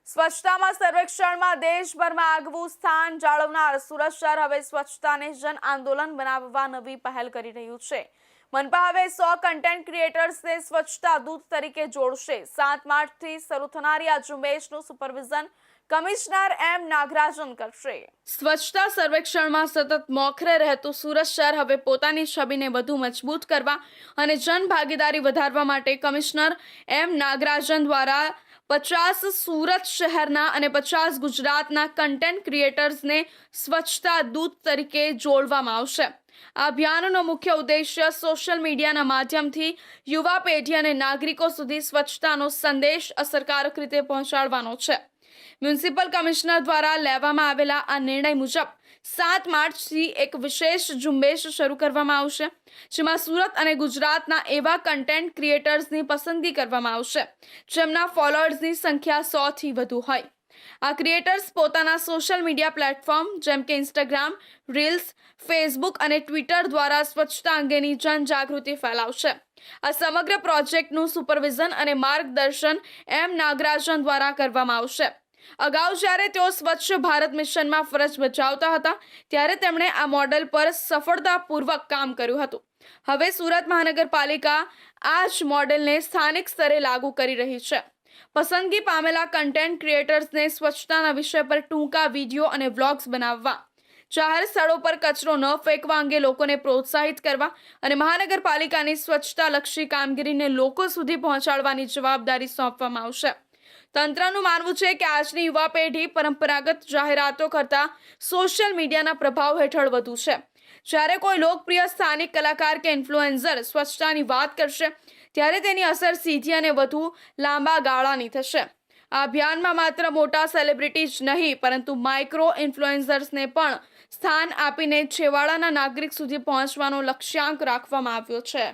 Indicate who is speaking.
Speaker 1: સ્વચ્છતામાં સર્વેક્ષણમાં દેશભરમાં આગવું સ્થાન જાળવનાર સુરત શહેર હવે સ્વચ્છતાને જન આંદોલન બનાવવા નવી પહેલ કરી રહ્યું છે. મનપા હવે 100 કન્ટેન્ટ ક્રિએટર્સને સ્વચ્છતા દૂત તરીકે જોડશે. 7 માર્ચથી શરૂ થનારી આ ઝુંબેશનું સુપરવિઝન કમિશનર એમ નાગરાજન કરશે. સ્વચ્છતા સર્વેક્ષણમાં સતત મોખરે રહેતું સુરત શહેર હવે પોતાની છબીને વધુ મજબૂત કરવા અને જન ભાગીદારી વધારવા માટે કમિશનર એમ નાગરાજન દ્વારા 50 સુરત શહેરના અને 50 ગુજરાતના કન્ટેન્ટ ક્રિએટર્સને સ્વચ્છતા દૂત તરીકે જોડવામાં આવશે. આ અભિયાનનો મુખ્ય ઉદ્દેશ્ય સોશિયલ મીડિયાના માધ્યમથી યુવા પેઢી અને નાગરિકો સુધી સ્વચ્છતાનો સંદેશ અસરકારક રીતે પહોંચાડવાનો છે. મ્યુનિસિપલ કમિશનર દ્વારા લેવામાં આવેલા આ નિર્ણય મુજબ 7 માર્ચથી એક વિશેષ ઝુંબેશ શરૂ કરવામાં આવશે, જેમાં સુરત અને ગુજરાતના એવા કન્ટેન્ટ ક્રિએટર્સની પસંદગી કરવામાં આવશે જેમના ફોલોઅર્સની સંખ્યા 100થી વધુ હોય. આ ક્રિએટર્સ પોતાના સોશિયલ મીડિયા પ્લેટફોર્મ જેમ કે ઇન્સ્ટાગ્રામ, રીલ્સ, ફેસબુક અને ટ્વિટર દ્વારા સ્વચ્છતા અંગેની જનજાગૃતિ ફેલાવશે. આ સમગ્ર પ્રોજેક્ટનું સુપરવિઝન અને માર્ગદર્શન એમ નાગરાજન દ્વારા કરવામાં આવશે. અગાઉ જ્યારે તેઓ સ્વચ્છ ભારત મિશનમાં ફરજ બજાવતા હતા ત્યારે તેમણે આ મોડેલ પર સફળતાપૂર્વક કામ કર્યું હતું. હવે સુરત મહાનગરપાલિકા આ જ મોડેલને સ્થાનિક સ્તરે લાગુ કરી રહી છે. પસંદગી પામેલા કન્ટેન્ટ ક્રિએટર્સને સ્વચ્છતાના વિષય પર ટૂંકા વિડીયો અને વ્લોગ્સ બનાવવા, જાહેર સ્થળો પર કચરો ન ફેંકવા અંગે લોકોને પ્રોત્સાહિત કરવા અને મહાનગરપાલિકાની સ્વચ્છતાલક્ષી કામગીરીને લોકો સુધી પહોંચાડવાની જવાબદારી સોંપવામાં આવશે. તંત્રનું માનવું છે કે આજની યુવા પેઢી પરંપરાગત જાહેરાતો કરતાં સોશિયલ મીડિયાના પ્રભાવ હેઠળ વધુ છે. જ્યારે કોઈ લોકપ્રિય સ્થાનિક કલાકાર કે ઇન્ફ્લુએન્સર સ્વચ્છતાની વાત કરશે ત્યારે તેની અસર સીધી અને વધુ લાંબા ગાળાની થશે. આ અભિયાનમાં માત્ર મોટા સેલિબ્રિટી જ નહીં પરંતુ માઇક્રો ઇન્ફ્લુએન્સર્સને પણ સ્થાન આપીને છેવાડાના નાગરિક સુધી પહોંચવાનો લક્ષ્યાંક રાખવામાં આવ્યો છે.